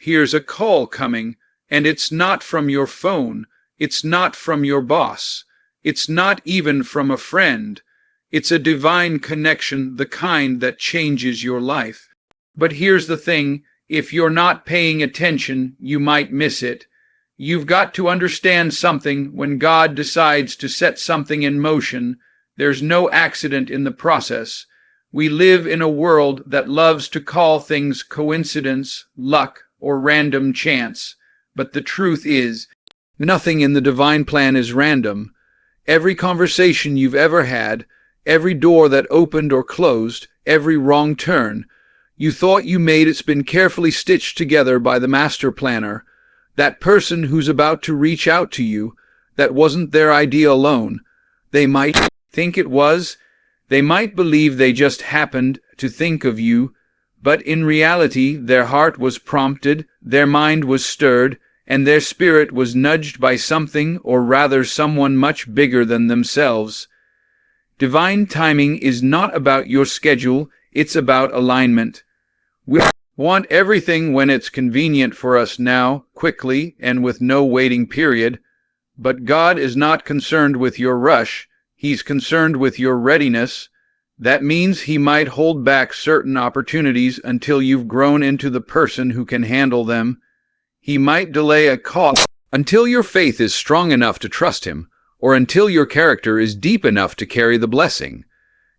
here's a call coming, and it's not from your phone, it's not from your boss, it's not even from a friend. It's a divine connection, the kind that changes your life. But here's the thing, if you're not paying attention, you might miss it. You've got to understand something. When God decides to set something in motion, there's no accident in the process. We live in a world that loves to call things coincidence, luck, or random chance. But the truth is, nothing in the divine plan is random. Every conversation you've ever had, every door that opened or closed, every wrong turn you thought you made, it's been carefully stitched together by the master planner. That person who's about to reach out to you, that wasn't their idea alone. They might think it was. They might believe they just happened to think of you. But in reality, their heart was prompted, their mind was stirred, and their spirit was nudged by something, or rather someone much bigger than themselves. Divine timing is not about your schedule, it's about alignment. We want everything when it's convenient for us now, quickly, and with no waiting period. But God is not concerned with your rush, He's concerned with your readiness. That means He might hold back certain opportunities until you've grown into the person who can handle them. He might delay a call until your faith is strong enough to trust Him, or until your character is deep enough to carry the blessing.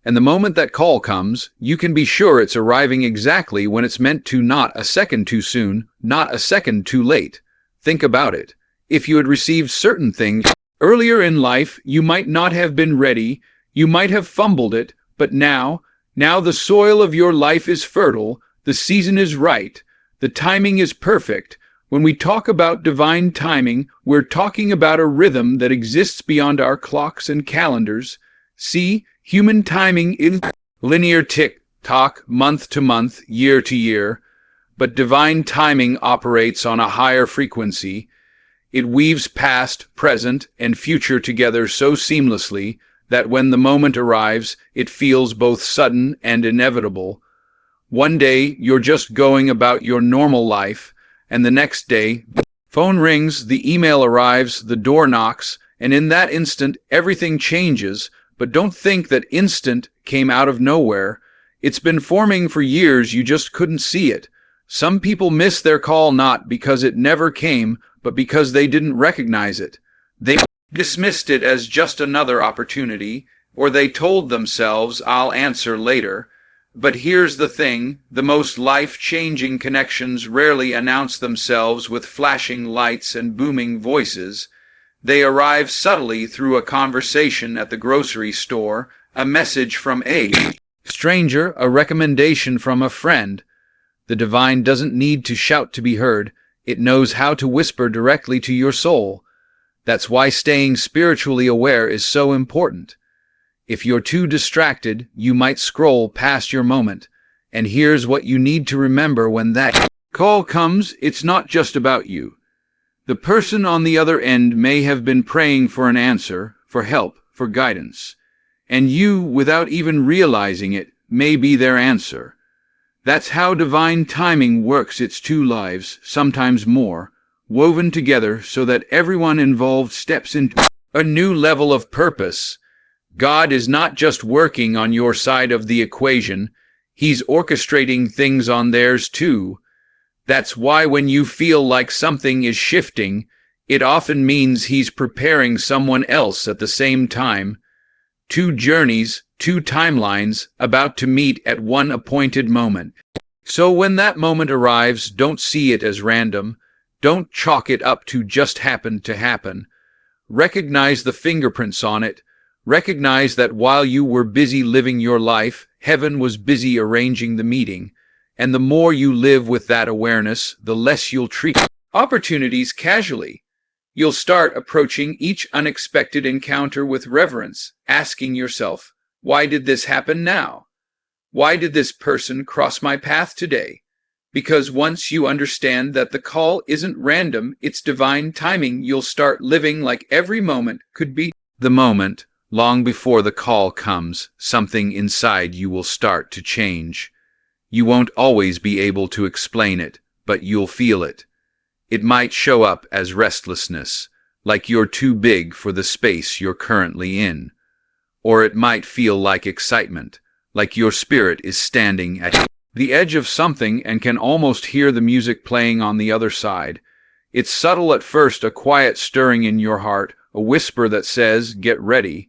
And the moment that call comes, you can be sure it's arriving exactly when it's meant to, not a second too soon, not a second too late. Think about it. If you had received certain things earlier in life, you might not have been ready, you might have fumbled it, but now the soil of your life is fertile, the season is right, the timing is perfect. When we talk about divine timing, we're talking about a rhythm that exists beyond our clocks and calendars. See, human timing is linear tick-tock, month to month, year to year, but divine timing operates on a higher frequency. It weaves past, present, and future together so seamlessly that when the moment arrives, it feels both sudden and inevitable. One day, you're just going about your normal life, and the next day, the phone rings, the email arrives, the door knocks, and in that instant, everything changes. But don't think that instant came out of nowhere. It's been forming for years, you just couldn't see it. Some people miss their call not because it never came, but because they didn't recognize it. They dismissed it as just another opportunity, or they told themselves, I'll answer later. But here's the thing, the most life-changing connections rarely announce themselves with flashing lights and booming voices. They arrive subtly through a conversation at the grocery store, a message from a stranger, a recommendation from a friend. The divine doesn't need to shout to be heard. It knows how to whisper directly to your soul. That's why staying spiritually aware is so important. If you're too distracted, you might scroll past your moment. And here's what you need to remember when that call comes, it's not just about you. The person on the other end may have been praying for an answer, for help, for guidance. And you, without even realizing it, may be their answer. That's how divine timing works. It's two lives, sometimes more, woven together so that everyone involved steps into a new level of purpose. God is not just working on your side of the equation, He's orchestrating things on theirs too. That's why when you feel like something is shifting, it often means He's preparing someone else at the same time. Two journeys, two timelines, about to meet at one appointed moment. So when that moment arrives, don't see it as random. Don't chalk it up to just happened to happen. Recognize the fingerprints on it. Recognize that while you were busy living your life, heaven was busy arranging the meeting. And the more you live with that awareness, the less you'll treat opportunities casually. You'll start approaching each unexpected encounter with reverence, asking yourself, why did this happen now? Why did this person cross my path today? Because once you understand that the call isn't random, it's divine timing, you'll start living like every moment could be the moment. Long before the call comes, something inside you will start to change. You won't always be able to explain it, but you'll feel it. It might show up as restlessness, like you're too big for the space you're currently in. Or it might feel like excitement, like your spirit is standing at the edge of something and can almost hear the music playing on the other side. It's subtle at first, a quiet stirring in your heart, a whisper that says, "Get ready."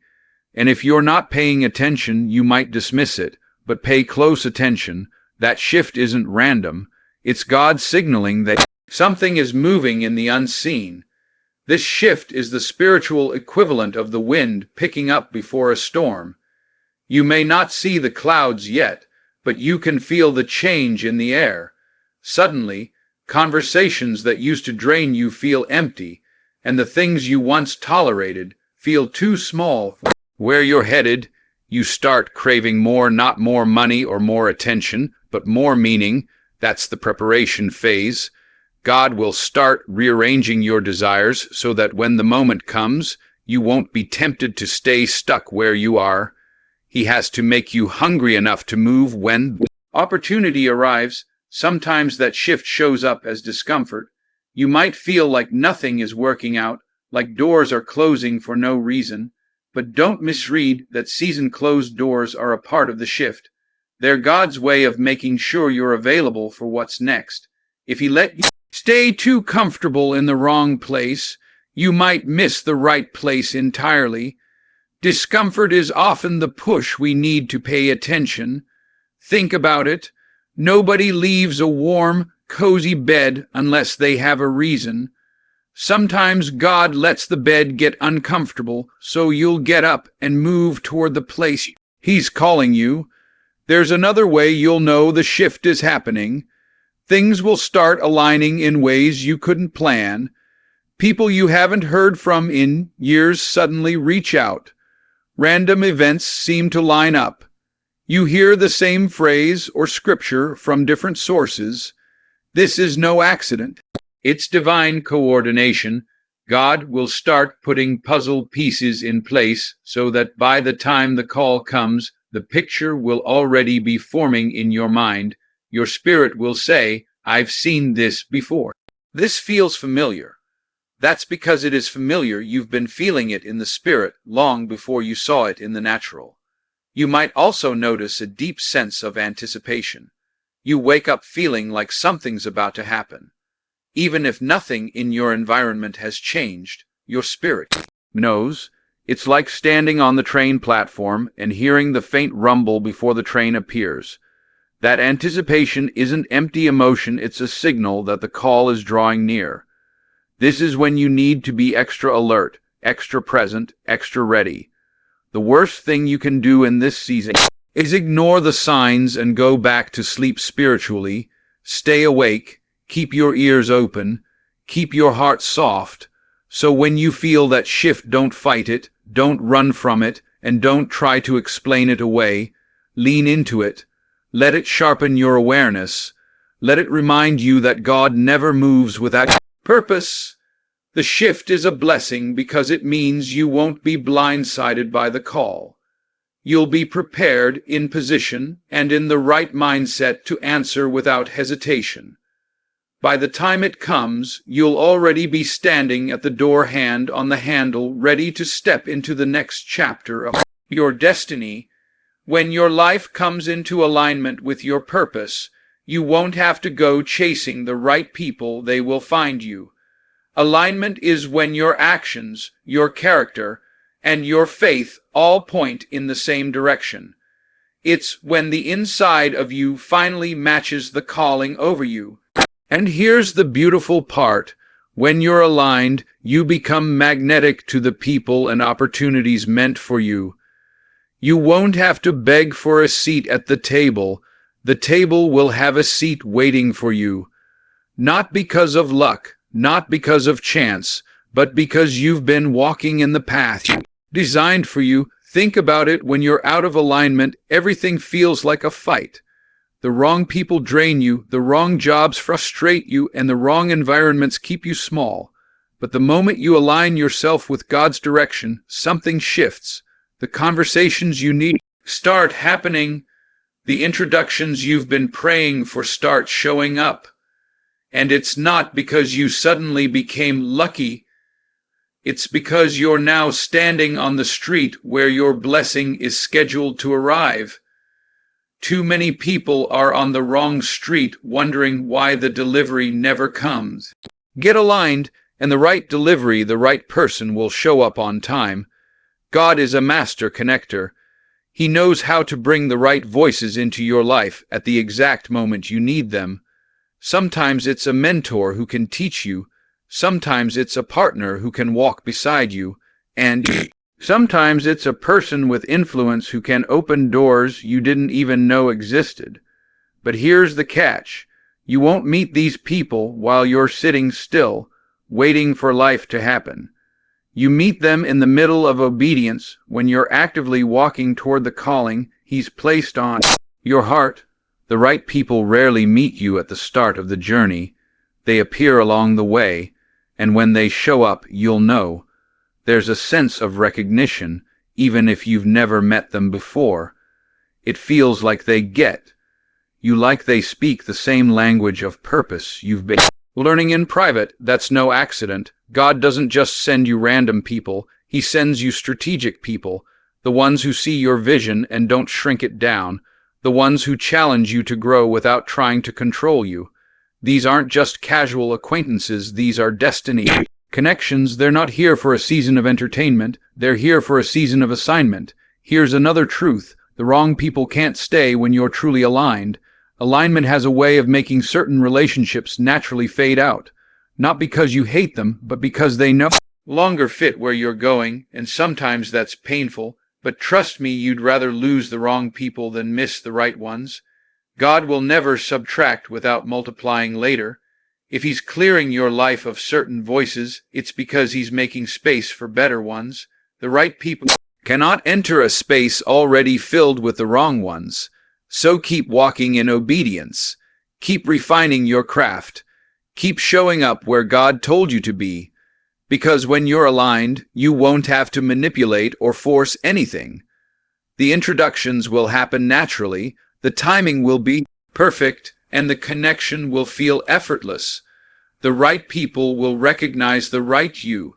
And if you're not paying attention, you might dismiss it, but pay close attention. That shift isn't random. It's God signaling that something is moving in the unseen. This shift is the spiritual equivalent of the wind picking up before a storm. You may not see the clouds yet, but you can feel the change in the air. Suddenly, conversations that used to drain you feel empty, and the things you once tolerated feel too small. Where you're headed, you start craving more, not more money or more attention, but more meaning. That's the preparation phase. God will start rearranging your desires so that when the moment comes, you won't be tempted to stay stuck where you are. He has to make you hungry enough to move when opportunity arrives. Sometimes that shift shows up as discomfort. You might feel like nothing is working out, like doors are closing for no reason. But don't misread that season-closed doors are a part of the shift. They're God's way of making sure you're available for what's next. If He let you stay too comfortable in the wrong place, you might miss the right place entirely. Discomfort is often the push we need to pay attention. Think about it. Nobody leaves a warm, cozy bed unless they have a reason. Sometimes God lets the bed get uncomfortable so you'll get up and move toward the place He's calling you. There's another way you'll know the shift is happening. Things will start aligning in ways you couldn't plan. People you haven't heard from in years suddenly reach out. Random events seem to line up. You hear the same phrase or scripture from different sources. This is no accident. It's divine coordination. God will start putting puzzle pieces in place so that by the time the call comes, the picture will already be forming in your mind. Your spirit will say, "I've seen this before." This feels familiar. That's because it is familiar. You've been feeling it in the spirit long before you saw it in the natural. You might also notice a deep sense of anticipation. You wake up feeling like something's about to happen. Even if nothing in your environment has changed, your spirit knows. It's like standing on the train platform and hearing the faint rumble before the train appears. That anticipation isn't empty emotion, it's a signal that the call is drawing near. This is when you need to be extra alert, extra present, extra ready. The worst thing you can do in this season is ignore the signs and go back to sleep spiritually. Stay awake, keep your ears open, keep your heart soft, so when you feel that shift, don't fight it, don't run from it, and don't try to explain it away. Lean into it. Let it sharpen your awareness. Let it remind you that God never moves without purpose. The shift is a blessing because it means you won't be blindsided by the call. You'll be prepared, in position, and in the right mindset to answer without hesitation. By the time it comes, you'll already be standing at the door, hand on the handle, ready to step into the next chapter of your destiny. When your life comes into alignment with your purpose, you won't have to go chasing the right people, they will find you. Alignment is when your actions, your character, and your faith all point in the same direction. It's when the inside of you finally matches the calling over you. And here's the beautiful part. When you're aligned, you become magnetic to the people and opportunities meant for you. You won't have to beg for a seat at the table. The table will have a seat waiting for you. Not because of luck, not because of chance, but because you've been walking in the path designed for you. Think about it. When you're out of alignment, everything feels like a fight. The wrong people drain you, the wrong jobs frustrate you, and the wrong environments keep you small. But the moment you align yourself with God's direction, something shifts. The conversations you need start happening. The introductions you've been praying for start showing up. And it's not because you suddenly became lucky. It's because you're now standing on the street where your blessing is scheduled to arrive. Too many people are on the wrong street wondering why the delivery never comes. Get aligned, and the right delivery, the right person will show up on time. God is a master connector. He knows how to bring the right voices into your life at the exact moment you need them. Sometimes it's a mentor who can teach you. Sometimes it's a partner who can walk beside you. And sometimes it's a person with influence who can open doors you didn't even know existed. But here's the catch. You won't meet these people while you're sitting still, waiting for life to happen. You meet them in the middle of obedience when you're actively walking toward the calling He's placed on your heart. The right people rarely meet you at the start of the journey. They appear along the way, and when they show up, you'll know. There's a sense of recognition, even if you've never met them before. It feels like they get you, like they speak the same language of purpose you've been learning in private. That's no accident. God doesn't just send you random people. He sends you strategic people, the ones who see your vision and don't shrink it down, the ones who challenge you to grow without trying to control you. These aren't just casual acquaintances, these are destiny connections. They're not here for a season of entertainment, they're here for a season of assignment. Here's another truth: the wrong people can't stay when you're truly aligned. Alignment has a way of making certain relationships naturally fade out, not because you hate them, but because they no longer fit where you're going, and sometimes that's painful. But trust me, you'd rather lose the wrong people than miss the right ones. God will never subtract without multiplying later. If He's clearing your life of certain voices, it's because He's making space for better ones. The right people cannot enter a space already filled with the wrong ones. So keep walking in obedience. Keep refining your craft. Keep showing up where God told you to be. Because when you're aligned, you won't have to manipulate or force anything. The introductions will happen naturally, the timing will be perfect, and the connection will feel effortless. The right people will recognize the right you,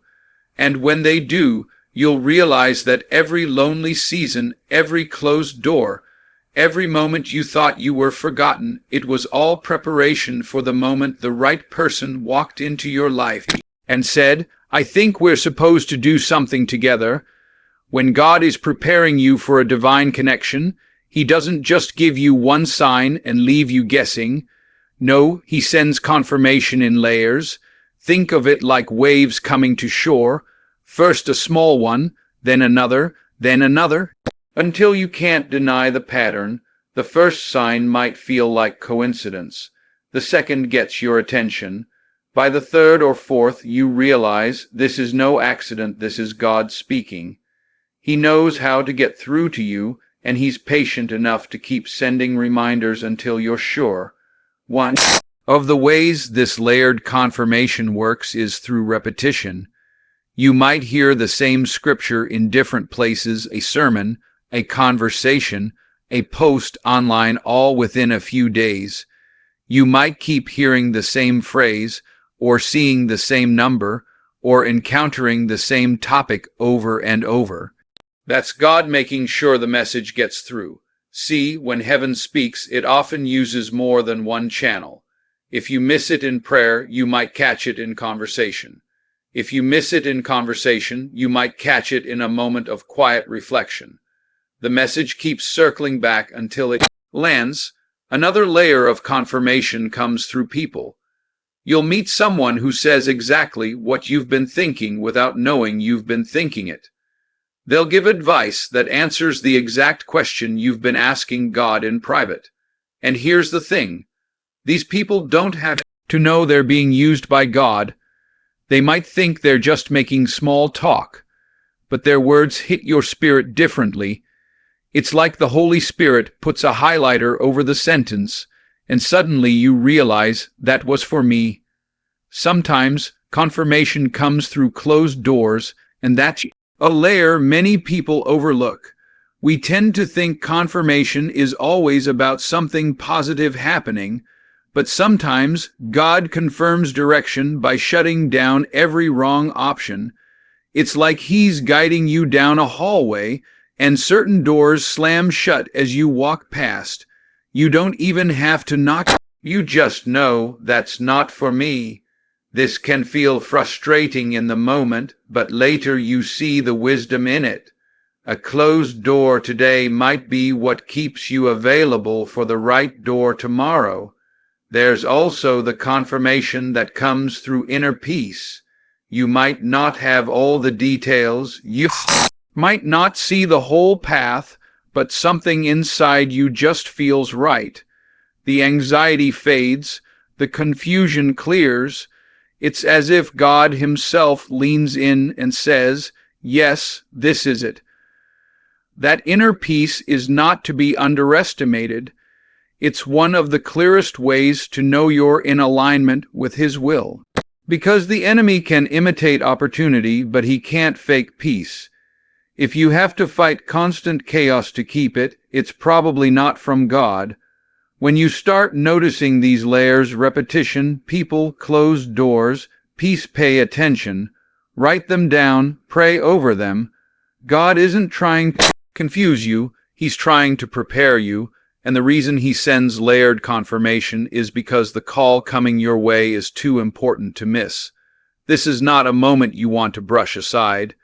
and when they do, you'll realize that every lonely season, every closed door, every moment you thought you were forgotten, it was all preparation for the moment the right person walked into your life and said, "I think we're supposed to do something together." When God is preparing you for a divine connection, He doesn't just give you one sign and leave you guessing. No, He sends confirmation in layers. Think of it like waves coming to shore. First a small one, then another, until you can't deny the pattern. The first sign might feel like coincidence. The second gets your attention. By the third or fourth, you realize this is no accident, this is God speaking. He knows how to get through to you, and He's patient enough to keep sending reminders until you're sure. One of the ways this layered confirmation works is through repetition. You might hear the same scripture in different places, a sermon, a conversation, a post online, all within a few days. You might keep hearing the same phrase, or seeing the same number, or encountering the same topic over and over. That's God making sure the message gets through. See, when heaven speaks, it often uses more than one channel. If you miss it in prayer, you might catch it in conversation. If you miss it in conversation, you might catch it in a moment of quiet reflection. The message keeps circling back until it lands. Another layer of confirmation comes through people. You'll meet someone who says exactly what you've been thinking without knowing you've been thinking it. They'll give advice that answers the exact question you've been asking God in private. And here's the thing: these people don't have to know they're being used by God. They might think they're just making small talk, but their words hit your spirit differently. It's like the Holy Spirit puts a highlighter over the sentence, and suddenly you realize that was for me. Sometimes confirmation comes through closed doors, and that's a layer many people overlook. We tend to think confirmation is always about something positive happening, But sometimes God confirms direction by shutting down every wrong option. It's like He's guiding you down a hallway and certain doors slam shut as you walk past. You don't even have to knock. You just know that's not for me. This can feel frustrating in the moment, but later you see the wisdom in it. A closed door today might be what keeps you available for the right door tomorrow. There's also the confirmation that comes through inner peace. You might not have all the details, you might not see the whole path, but something inside you just feels right. The anxiety fades, the confusion clears. It's as if God Himself leans in and says, "Yes, this is it." That inner peace is not to be underestimated. It's one of the clearest ways to know you're in alignment with His will. Because the enemy can imitate opportunity, but he can't fake peace. If you have to fight constant chaos to keep it, it's probably not from God. When you start noticing these layers, repetition, people, closed doors, peace, pay attention, write them down, pray over them. God isn't trying to confuse you, He's trying to prepare you, and the reason He sends layered confirmation is because the call coming your way is too important to miss. This is not a moment you want to brush aside.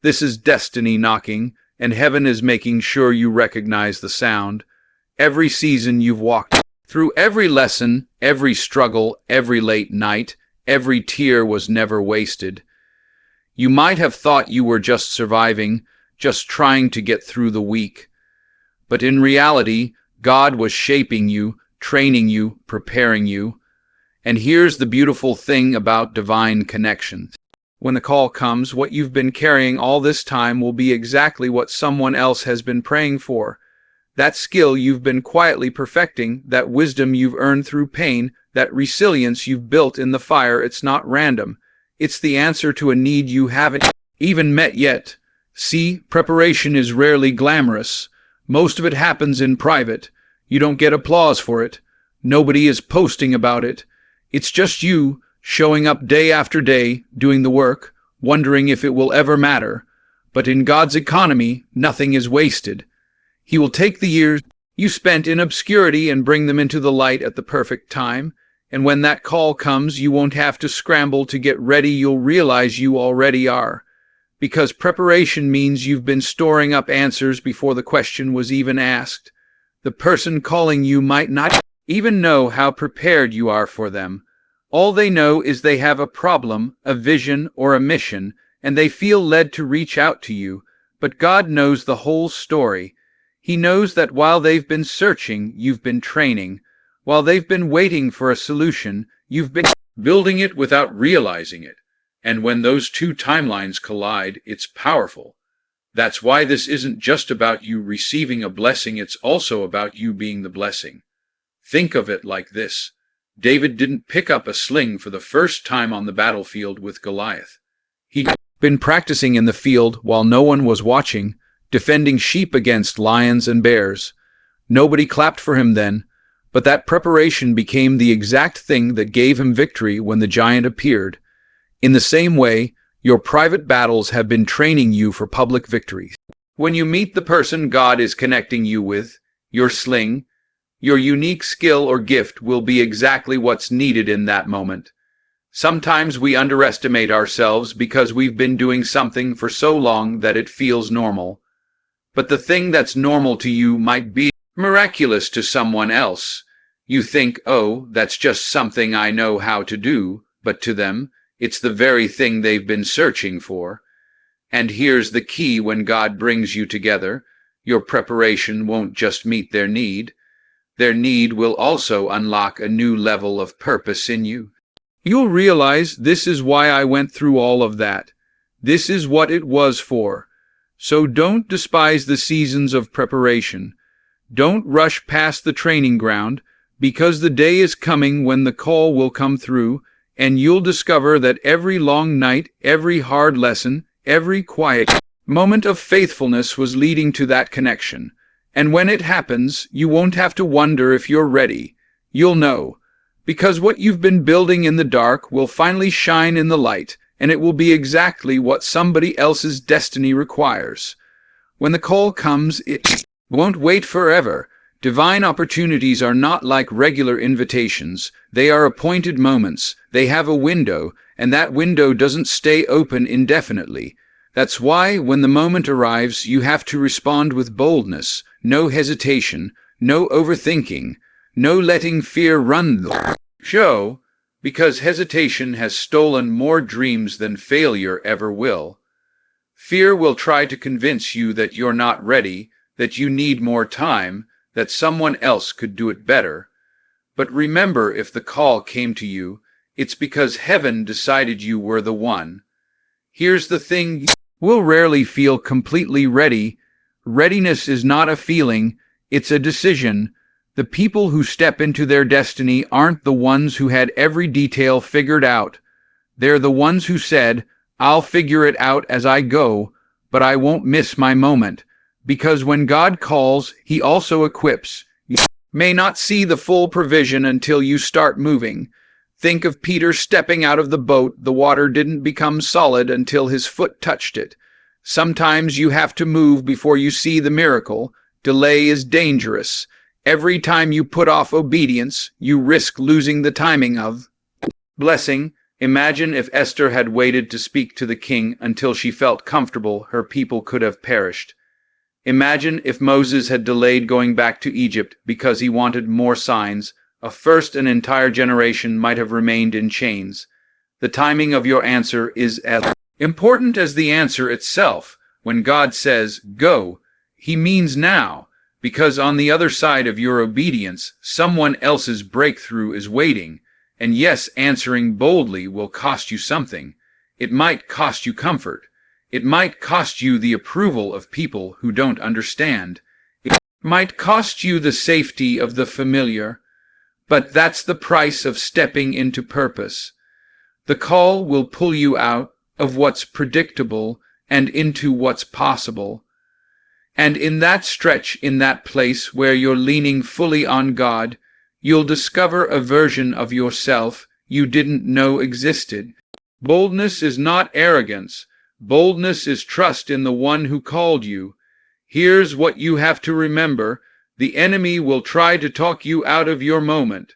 This is destiny knocking, and heaven is making sure you recognize the sound. Every season you've walked through, every lesson, every struggle, every late night, every tear was never wasted. You might have thought you were just surviving, just trying to get through the week. But in reality, God was shaping you, training you, preparing you. And here's the beautiful thing about divine connections. When the call comes, what you've been carrying all this time will be exactly what someone else has been praying for. That skill you've been quietly perfecting, that wisdom you've earned through pain, that resilience you've built in the fire, it's not random. It's the answer to a need you haven't even met yet. See, preparation is rarely glamorous. Most of it happens in private. You don't get applause for it. Nobody is posting about it. It's just you, showing up day after day, doing the work, wondering if it will ever matter. But in God's economy, nothing is wasted. He will take the years you spent in obscurity and bring them into the light at the perfect time. And when that call comes, you won't have to scramble to get ready. You'll realize you already are. Because preparation means you've been storing up answers before the question was even asked. The person calling you might not even know how prepared you are for them. All they know is they have a problem, a vision, or a mission, and they feel led to reach out to you. But God knows the whole story. He knows that while they've been searching, you've been training. While they've been waiting for a solution, you've been building it without realizing it. And when those two timelines collide, it's powerful. That's why this isn't just about you receiving a blessing, it's also about you being the blessing. Think of it like this. David didn't pick up a sling for the first time on the battlefield with Goliath. He'd been practicing in the field while no one was watching, defending sheep against lions and bears. Nobody clapped for him then, but that preparation became the exact thing that gave him victory when the giant appeared. In the same way, your private battles have been training you for public victories. When you meet the person God is connecting you with, your sling, your unique skill or gift will be exactly what's needed in that moment. Sometimes we underestimate ourselves because we've been doing something for so long that it feels normal. But the thing that's normal to you might be miraculous to someone else. You think, oh, that's just something I know how to do, but to them, it's the very thing they've been searching for. And here's the key: when God brings you together, your preparation won't just meet their need. Their need will also unlock a new level of purpose in you. You'll realize, this is why I went through all of that. This is what it was for. So don't despise the seasons of preparation. Don't rush past the training ground, because the day is coming when the call will come through, and you'll discover that every long night, every hard lesson, every quiet moment of faithfulness was leading to that connection. And when it happens, you won't have to wonder if you're ready. You'll know. Because what you've been building in the dark will finally shine in the light, and it will be exactly what somebody else's destiny requires. When the call comes, it won't wait forever. Divine opportunities are not like regular invitations. They are appointed moments. They have a window, and that window doesn't stay open indefinitely. That's why, when the moment arrives, you have to respond with boldness, no hesitation, no overthinking, no letting fear run the show, because hesitation has stolen more dreams than failure ever will. Fear will try to convince you that you're not ready, that you need more time, that someone else could do it better. But remember, if the call came to you, it's because heaven decided you were the one. Here's the thing, we'll rarely feel completely ready. Readiness is not a feeling, it's a decision. The people who step into their destiny aren't the ones who had every detail figured out. They're the ones who said, I'll figure it out as I go, but I won't miss my moment. Because when God calls, He also equips. You may not see the full provision until you start moving. Think of Peter stepping out of the boat. The water didn't become solid until his foot touched it. Sometimes you have to move before you see the miracle. Delay is dangerous. Every time you put off obedience, you risk losing the timing of blessing. Imagine if Esther had waited to speak to the king until she felt comfortable. Her people could have perished. Imagine if Moses had delayed going back to Egypt because he wanted more signs. An entire generation might have remained in chains. The timing of your answer is as important as the answer itself. When God says, go, He means now, because on the other side of your obedience, someone else's breakthrough is waiting. And yes, answering boldly will cost you something. It might cost you comfort. It might cost you the approval of people who don't understand. It might cost you the safety of the familiar. But that's the price of stepping into purpose. The call will pull you out of what's predictable and into what's possible. And in that stretch, in that place where you're leaning fully on God, you'll discover a version of yourself you didn't know existed. Boldness is not arrogance. Boldness is trust in the one who called you. Here's what you have to remember. The enemy will try to talk you out of your moment.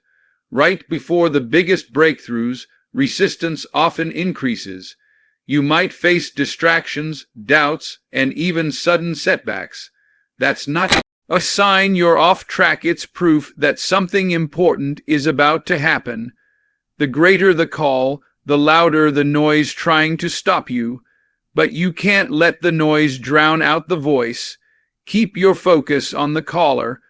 Right before the biggest breakthroughs, resistance often increases. You might face distractions, doubts, and even sudden setbacks. That's not a sign you're off track. It's proof that something important is about to happen. The greater the call, the louder the noise trying to stop you. But you can't let the noise drown out the voice. Keep your focus on the caller.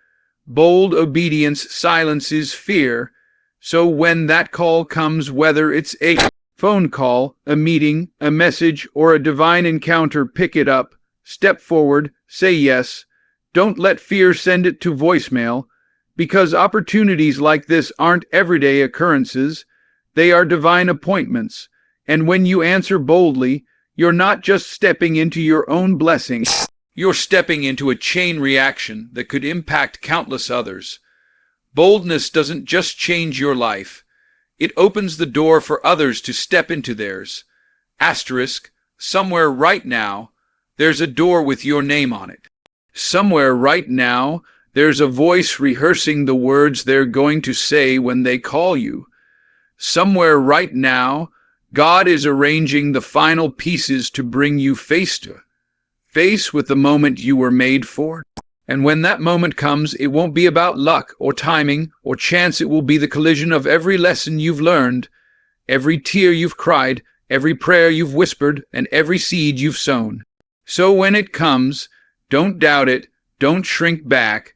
Bold obedience silences fear. So when that call comes, whether it's a phone call, a meeting, a message, or a divine encounter, pick it up. Step forward. Say yes. Don't let fear send it to voicemail. Because opportunities like this aren't everyday occurrences. They are divine appointments. And when you answer boldly, you're not just stepping into your own blessing. You're stepping into a chain reaction that could impact countless others. Boldness doesn't just change your life. It opens the door for others to step into theirs. Somewhere right now, there's a door with your name on it. Somewhere right now, there's a voice rehearsing the words they're going to say when they call you. Somewhere right now, God is arranging the final pieces to bring you face to face with the moment you were made for. And when that moment comes, it won't be about luck or timing or chance. It will be the collision of every lesson you've learned, every tear you've cried, every prayer you've whispered, and every seed you've sown. So when it comes, don't doubt it. Don't shrink back.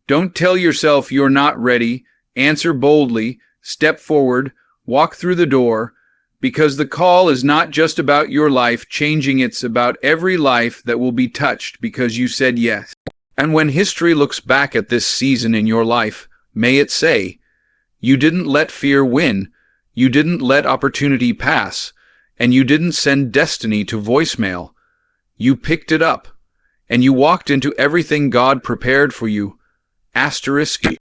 Don't tell yourself you're not ready. Answer boldly. Step forward. Walk through the door. Because the call is not just about your life changing, it's about every life that will be touched because you said yes. And when history looks back at this season in your life, may it say, you didn't let fear win, you didn't let opportunity pass, and you didn't send destiny to voicemail. You picked it up, and you walked into everything God prepared for you.